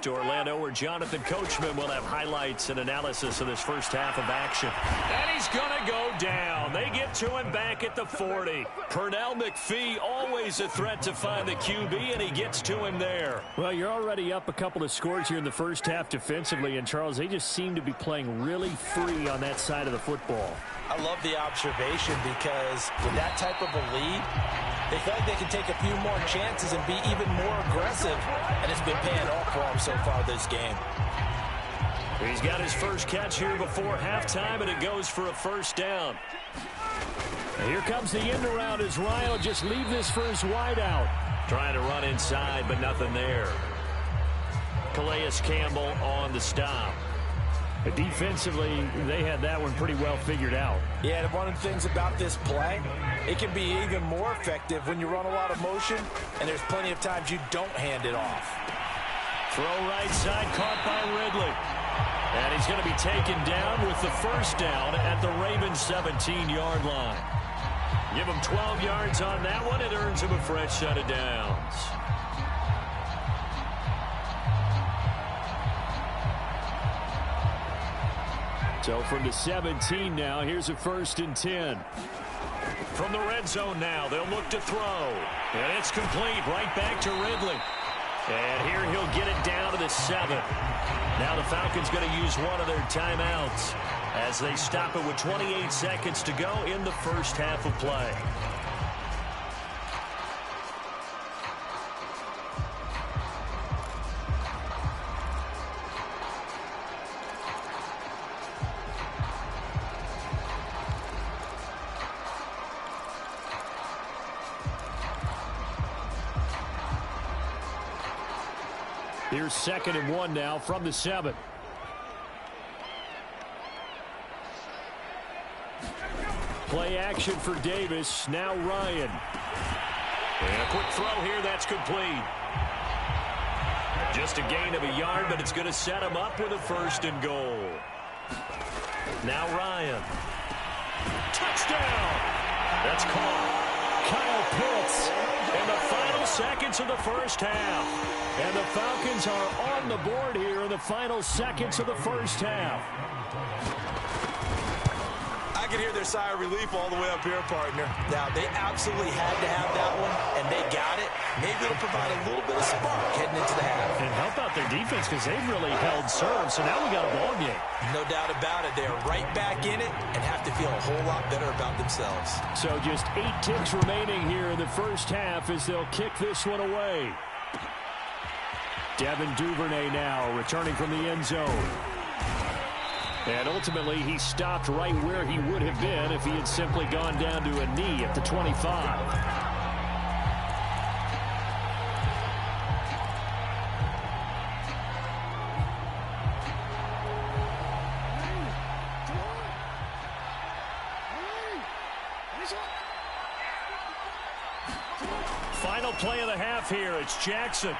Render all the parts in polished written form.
to Orlando, where Jonathan Coachman will have highlights and analysis of this first half of action. And he's going to go down. They get to him back at the 40. Pernell McPhee, always a threat to find the QB, and he gets to him there. Well, you're already up a couple of scores here in the first half defensively, and Charles, they just seem to be playing really free on that side of the football. I love the observation because with that type of a lead, they feel like they can take a few more chances and be even more aggressive, and it's been paying off for them so far this game. He's got his first catch here before halftime, and it goes for a first down. And here comes the end around as Ryan will just leave this for his wideout. Trying to run inside, but nothing there. Calais Campbell on the stop. Defensively, they had that one pretty well figured out. Yeah, and one of the things about this play, it can be even more effective when you run a lot of motion, and there's plenty of times you don't hand it off. Throw right side, caught by Ridley. And he's going to be taken down with the first down at the Ravens' 17-yard line. Give him 12 yards on that one. It earns him a fresh set of downs. So from the 17 now, here's a 1st and 10. From the red zone now, they'll look to throw. And it's complete right back to Ridley. And here he'll get it down to the 7. Now the Falcons going to use one of their timeouts as they stop it with 28 seconds to go in the first half of play. Here's 2nd and 1 now from the 7. Play action for Davis. Now Ryan. And a quick throw here. That's complete. Just a gain of a yard, but it's going to set him up with a 1st and goal. Now Ryan. Touchdown. That's caught. Kyle Pitts in the final seconds of the first half. And the Falcons are on the board here in the final seconds of the first half. I can hear their sigh of relief all the way up here, partner. Now, they absolutely had to have that one, and they got it. Maybe it'll provide a little bit of spark heading into the half. And help out their defense because they've really held serve, so now we got a ball game. No doubt about it. They're right back in it and have to feel a whole lot better about themselves. So just 8 ticks remaining here in the first half as they'll kick this one away. Devin Duvernay now returning from the end zone. And ultimately, he stopped right where he would have been if he had simply gone down to a knee at the 25. Final play of the half here. It's Jackson.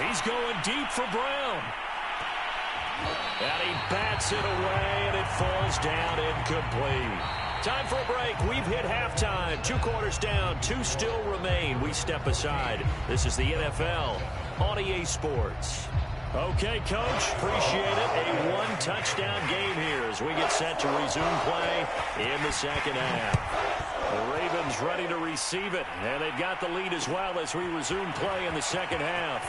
He's going deep for Brown. And he bats it away, and it falls down incomplete. Time for a break. We've hit halftime. 2 quarters down. 2 still remain. We step aside. This is the NFL on EA Sports. Okay, Coach. Appreciate it. A 1-touchdown game here as we get set to resume play in the second half. The Ravens ready to receive it, and they've got the lead as well as we resume play in the second half.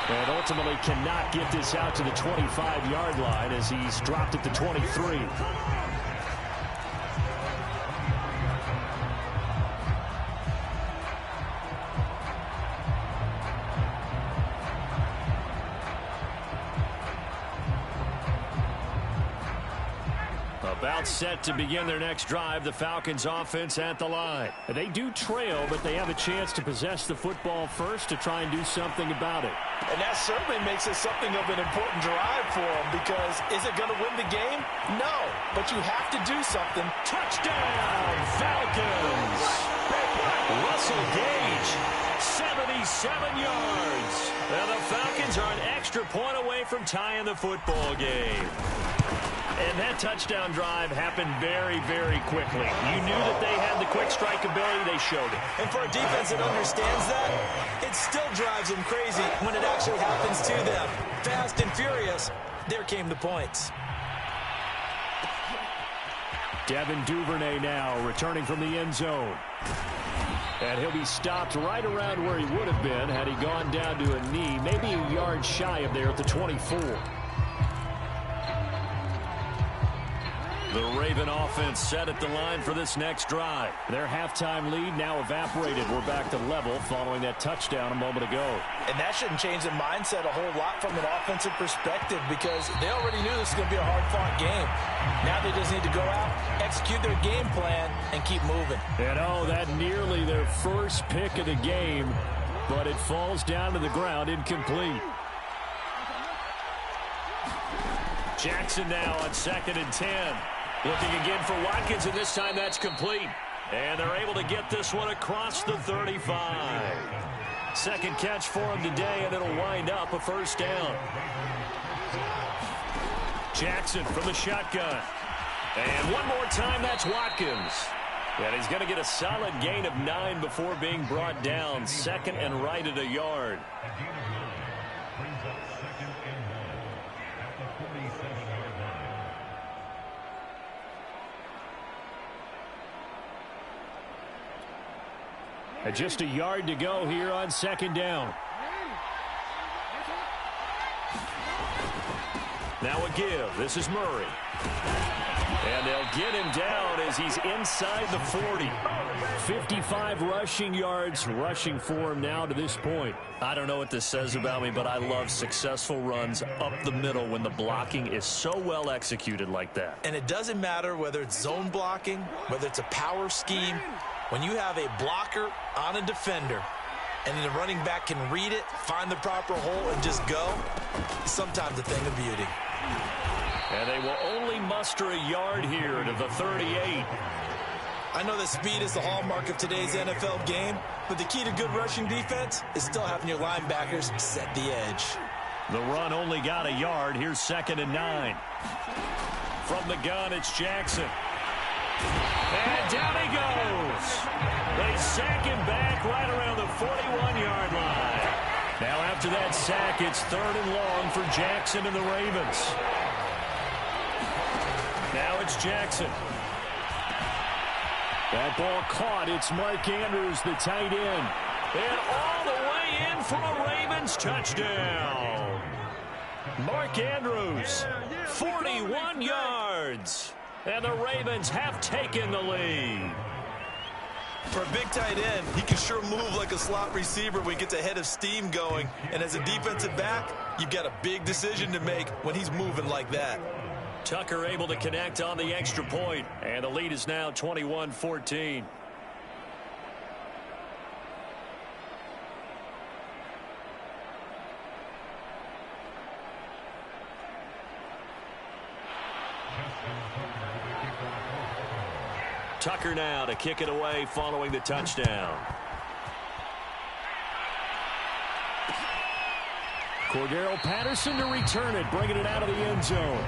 And ultimately cannot get this out to the 25-yard line as he's dropped at the 23. About set to begin their next drive, the Falcons offense at the line. They do trail, but they have a chance to possess the football first to try and do something about it. And that certainly makes it something of an important drive for them because is it going to win the game? No, but you have to do something. Touchdown, Falcons! Russell Gage, 77 yards. And the Falcons are an extra point away from tying the football game. And that touchdown drive happened very, very quickly. You knew that they had the quick strike ability. They showed it. And for a defense that understands that, it still drives them crazy when it actually happens to them. Fast and furious, there came the points. Devin Duvernay now returning from the end zone. And he'll be stopped right around where he would have been had he gone down to a knee, maybe a yard shy of there at the 24. The Raven offense set at the line for this next drive. Their halftime lead now evaporated. We're back to level following that touchdown a moment ago. And that shouldn't change the mindset a whole lot from an offensive perspective because they already knew this was going to be a hard-fought game. Now they just need to go out, execute their game plan, and keep moving. And that nearly their first pick of the game, but it falls down to the ground incomplete. Jackson now on 2nd and 10. Looking again for Watkins, and this time that's complete. And they're able to get this one across the 35. Second catch for him today, and it'll wind up a first down. Jackson from the shotgun. And one more time, that's Watkins. And he's going to get a solid gain of 9 before being brought down. 2nd and right at a yard. And just a yard to go here on 2nd down. Now a give. This is Murray. And they'll get him down as he's inside the 40. 55 rushing yards rushing for him now to this point. I don't know what this says about me, but I love successful runs up the middle when the blocking is so well executed like that. And it doesn't matter whether it's zone blocking, whether it's a power scheme. When you have a blocker on a defender and the running back can read it, find the proper hole, and just go, it's sometimes a thing of beauty. And they will only muster a yard here to the 38. I know that speed is the hallmark of today's NFL game, but the key to good rushing defense is still having your linebackers set the edge. The run only got a yard. Here's 2nd and 9. From the gun, it's Jackson. And down he goes. They sack him back right around the 41-yard line. Now after that sack, it's 3rd and long for Jackson and the Ravens. Now it's Jackson. That ball caught. It's Mark Andrews, the tight end. And all the way in for a Ravens touchdown. Mark Andrews, 41 yards. And the Ravens have taken the lead. For a big tight end, he can sure move like a slot receiver when he gets a head of steam going. And as a defensive back, you've got a big decision to make when he's moving like that. Tucker able to connect on the extra point. And the lead is now 21-14. Tucker now to kick it away following the touchdown. Cordero Patterson to return it, bringing it out of the end zone.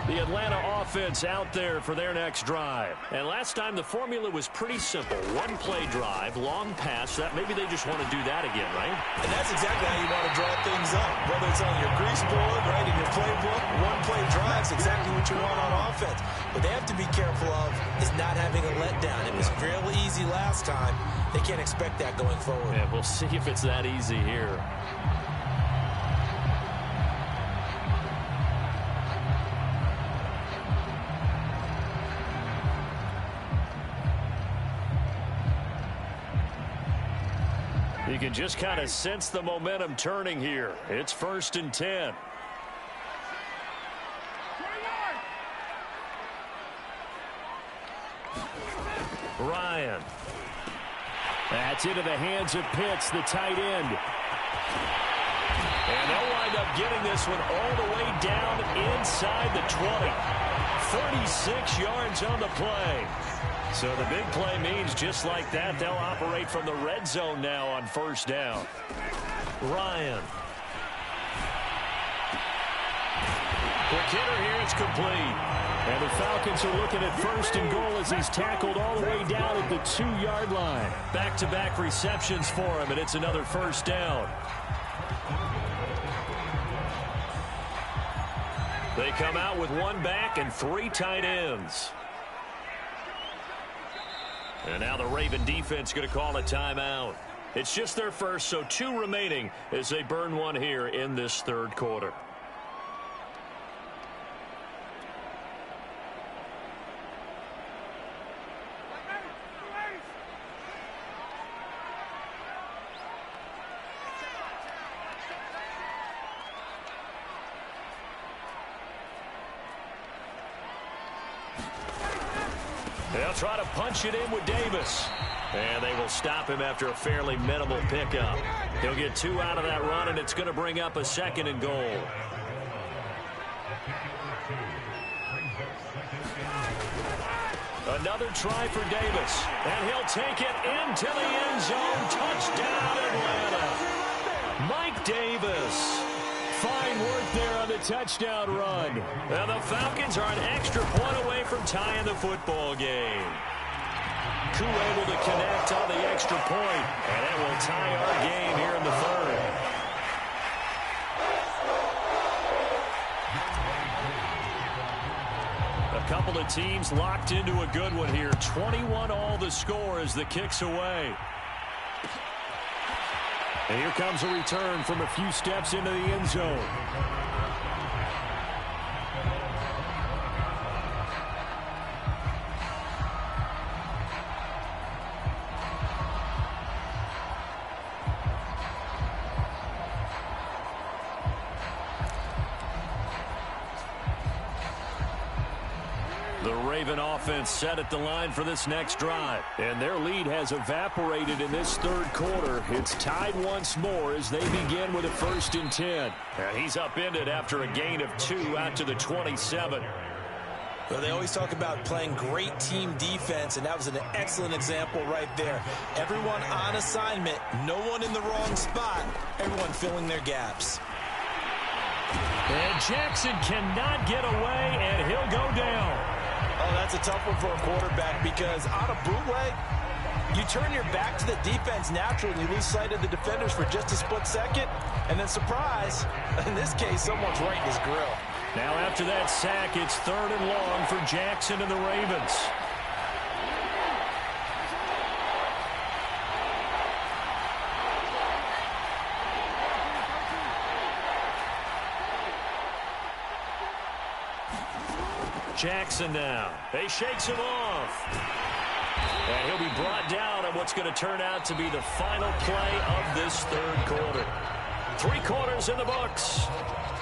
The Atlanta offense out there for their next drive. And last time the formula was pretty simple. One play drive, long pass. That maybe they just want to do that again, right? And that's exactly how you want to draw things up. Whether it's on your grease board, right, in your playbook, one play drive's exactly what you want on offense. What they have to be careful of is not having a letdown. It was fairly easy last time. They can't expect that going forward. Yeah, we'll see if it's that easy here. You can just kind of sense the momentum turning here. It's 1st and 10. Ryan. That's into the hands of Pitts, the tight end. And they'll wind up getting this one all the way down inside the 20. 36 yards on the play. So the big play means just like that, they'll operate from the red zone now on 1st down. Ryan. Quick hitter here, it's complete. And the Falcons are looking at 1st and goal as he's tackled all the way down at the 2-yard line. Back-to-back receptions for him, and it's another 1st down. They come out with 1 back and 3 tight ends. And now the Raven defense going to call a timeout. It's just their first, so 2 remaining as they burn 1 here in this 3rd quarter. They'll try to punch it in with Davis. And they will stop him after a fairly minimal pickup. He'll get 2 out of that run, and it's going to bring up a 2nd and goal. Another try for Davis. And he'll take it into the end zone. Touchdown, Atlanta. Mike Davis. Fine work there on the touchdown run. And the Falcons are an extra point away from tying the football game. Koo able to connect on the extra point, and it will tie our game here in the 3rd. A couple of teams locked into a good one here. 21 all the score as the kick's away. And here comes a return from a few steps into the end zone. The Raven offense set at the line for this next drive. And their lead has evaporated in this 3rd quarter. It's tied once more as they begin with a 1st and 10. And he's upended after a gain of 2 out to the 27. Well, they always talk about playing great team defense, and that was an excellent example right there. Everyone on assignment, no one in the wrong spot, everyone filling their gaps. And Jackson cannot get away, and he'll go down. Oh, that's a tough one for a quarterback because on a bootleg, you turn your back to the defense naturally and you lose sight of the defenders for just a split second. And then surprise, in this case, someone's right in his grill. Now after that sack, it's 3rd and long for Jackson and the Ravens. Jackson now. He shakes him off. And he'll be brought down on what's going to turn out to be the final play of this 3rd quarter. 3 quarters in the books.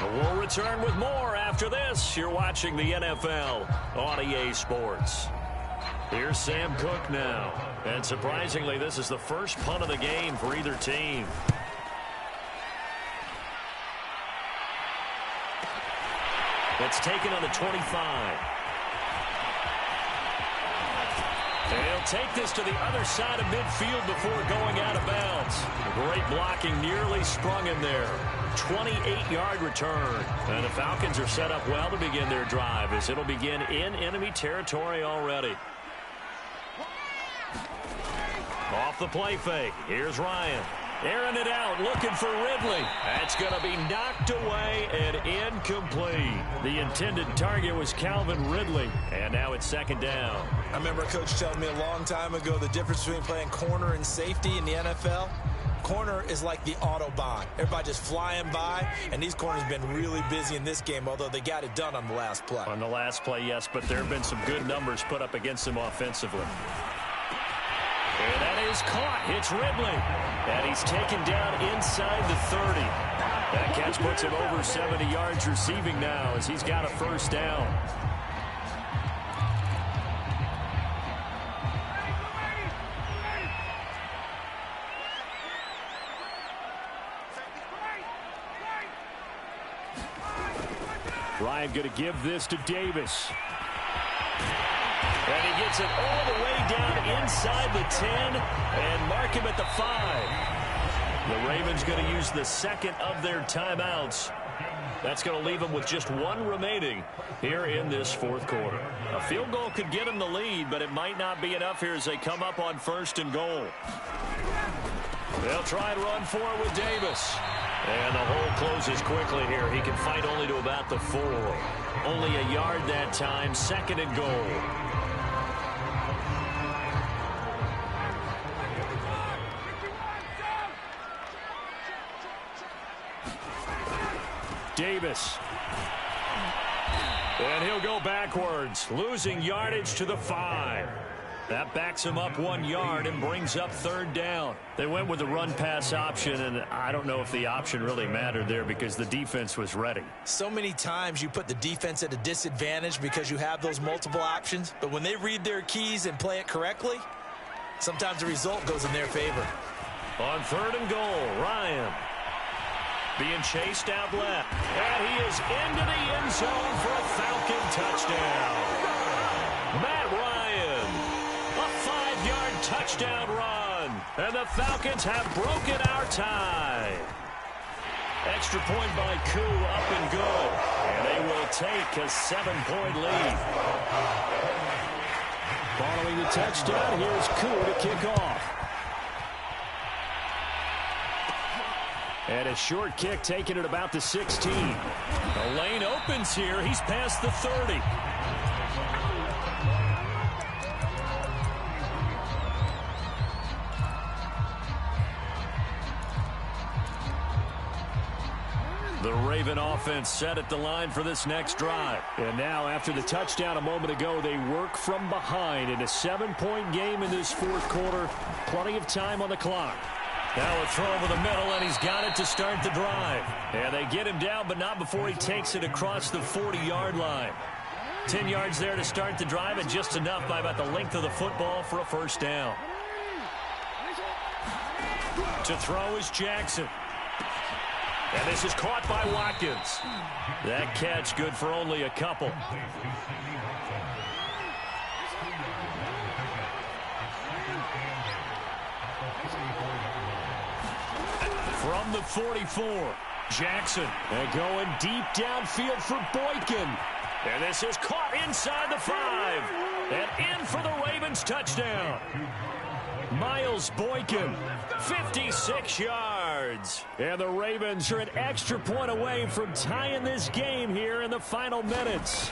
We'll return with more after this. You're watching the NFL on EA Sports. Here's Sam Cook now. And surprisingly, this is the first punt of the game for either team. It's taken on the 25. And he'll take this to the other side of midfield before going out of bounds. Great blocking, nearly sprung him there. 28-yard return. And the Falcons are set up well to begin their drive as it'll begin in enemy territory already. Off the play fake. Here's Ryan. Airing it out, looking for Ridley. That's going to be knocked away and incomplete. The intended target was Calvin Ridley, and now it's 2nd down. I remember a coach telling me a long time ago the difference between playing corner and safety in the NFL. Corner is like the Autobahn. Everybody just flying by, and these corners have been really busy in this game, although they got it done on the last play. On the last play, yes, but there have been some good numbers put up against them offensively. And that is caught. Hits Ridley. And he's taken down inside the 30. That catch puts him over 70 yards receiving now as he's got a first down. Ryan going to give this to Davis. And he gets it all the way down inside the 10 and mark him at the 5. The Ravens going to use the second of their timeouts. That's going to leave them with just one remaining here in this fourth quarter. A field goal could get them the lead, but it might not be enough here as they come up on 1st and goal. They'll try and run for it with Davis. And the hole closes quickly here. He can fight only to about the 4. Only a yard that time. 2nd and goal. Davis. And he'll go backwards, losing yardage to the 5. That backs him up 1 yard and brings up 3rd down. They went with the run-pass option, and I don't know if the option really mattered there because the defense was ready. So many times you put the defense at a disadvantage because you have those multiple options, but when they read their keys and play it correctly, sometimes the result goes in their favor. On 3rd and goal, Ryan being chased out left. And he is into the end zone for a Falcon touchdown. Matt Ryan, a 5-yard touchdown run. And the Falcons have broken our tie. Extra point by Koo, up and good. And they will take a 7-point lead. Following the touchdown, here's Koo to kick off. And a short kick taken at about the 16. The lane opens here. He's past the 30. The Raven offense set at the line for this next drive. And now after the touchdown a moment ago, they work from behind in a 7-point game in this fourth quarter. Plenty of time on the clock. Now a throw over the middle, and he's got it to start the drive. And they get him down, but not before he takes it across the 40-yard line. 10 yards there to start the drive, and just enough by about the length of the football for a first down. To throw is Jackson. And this is caught by Watkins. That catch good for only a couple. From the 44, Jackson. And going deep downfield for Boykin. And this is caught inside the 5. And in for the Ravens touchdown. Miles Boykin, 56 yards. And the Ravens are an extra point away from tying this game here in the final minutes.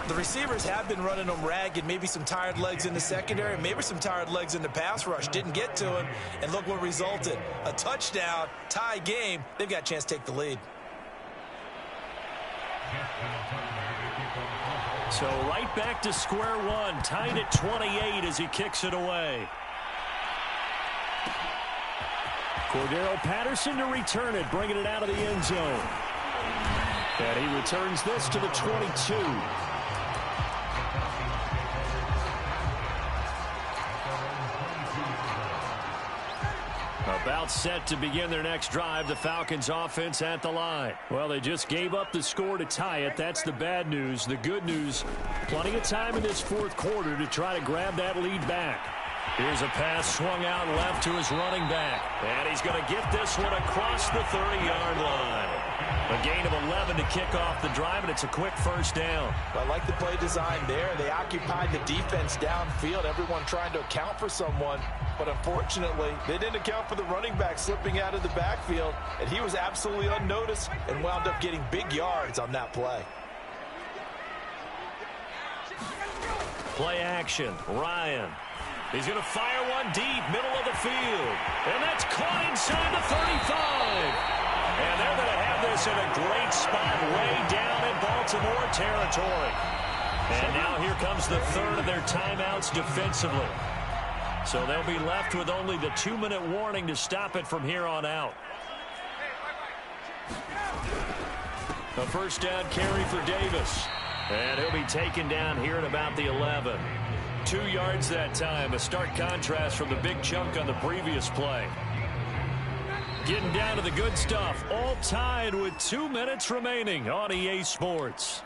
The receivers have been running them ragged, maybe some tired legs in the secondary, maybe some tired legs in the pass rush. Didn't get to him, and look what resulted. A touchdown, tie game. They've got a chance to take the lead. So right back to square one, tied at 28 as he kicks it away. Cordero Patterson to return it, bringing it out of the end zone. And he returns this to the 22. About set to begin their next drive, the Falcons offense at the line. Well, they just gave up the score to tie it. That's the bad news. The good news, plenty of time in this fourth quarter to try to grab that lead back. Here's a pass swung out left to his running back. And he's going to get this one across the 30-yard line. A gain of 11 to kick off the drive, and it's a quick first down. Well, I like the play design there. They occupied the defense downfield, everyone trying to account for someone. But unfortunately, they didn't account for the running back slipping out of the backfield, and he was absolutely unnoticed and wound up getting big yards on that play. Play action, Ryan. He's going to fire one deep, middle of the field. And that's caught inside the 35. And they're going to have this in a great spot way down in Baltimore territory. And now here comes the third of their timeouts defensively. So they'll be left with only the 2-minute warning to stop it from here on out. A first down carry for Davis. And he'll be taken down here at about the 11. 2 yards that time. A stark contrast from the big chunk on the previous play. Getting down to the good stuff. All tied with 2 minutes remaining on EA Sports.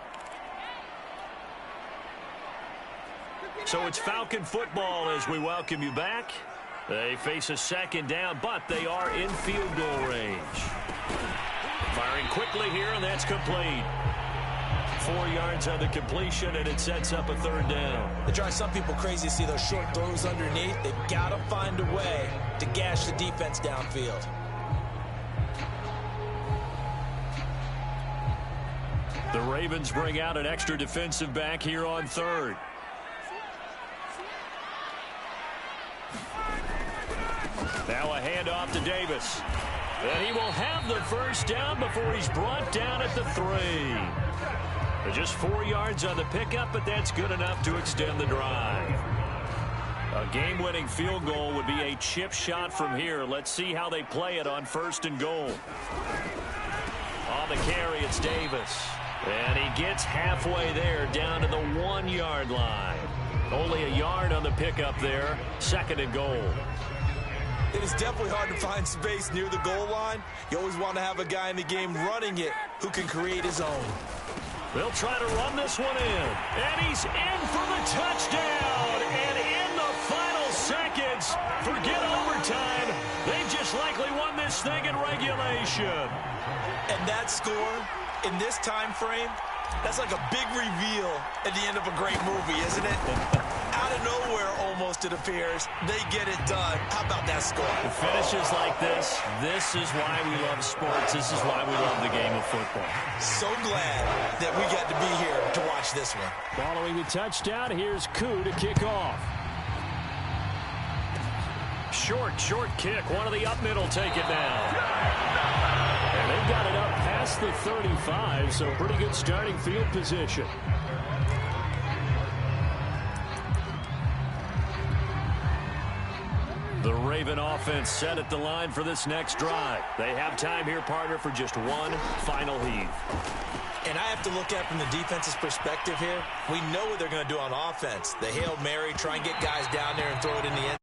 So it's Falcon football as we welcome you back. They face a second down, but they are in field goal range. Firing quickly here, and that's complete. 4 yards on the completion, and it sets up a third down. It drives some people crazy to see those short throws underneath. They've got to find a way to gash the defense downfield. The Ravens bring out an extra defensive back here on third. Now a handoff to Davis. And he will have the first down before he's brought down at the 3. Just 4 yards on the pickup, but that's good enough to extend the drive. A game-winning field goal would be a chip shot from here. Let's see how they play it on 1st and goal. On the carry, it's Davis. And he gets halfway there, down to the 1-yard line. Only a yard on the pickup there. 2nd and goal. It is definitely hard to find space near the goal line. You always want to have a guy in the game running it who can create his own. They'll try to run this one in. And he's in for the touchdown. And in the final seconds, forget overtime. They've just likely won this thing in regulation. And that score, in this time frame, that's like a big reveal at the end of a great movie, isn't it? Out of nowhere, almost, it appears, they get it done. How about that score? The finishes like this is why we love sports. This is why we love the game of football. So glad that we got to be here to watch this one. Following the touchdown, here's Koo to kick off. Short kick. One of the up middle take it down. And they've got it up past the 35, so pretty good starting field position. The Raven offense set at the line for this next drive. They have time here, partner, for just one final heave. And I have to look at from the defense's perspective here. We know what they're going to do on offense. The Hail Mary, try and get guys down there and throw it in the end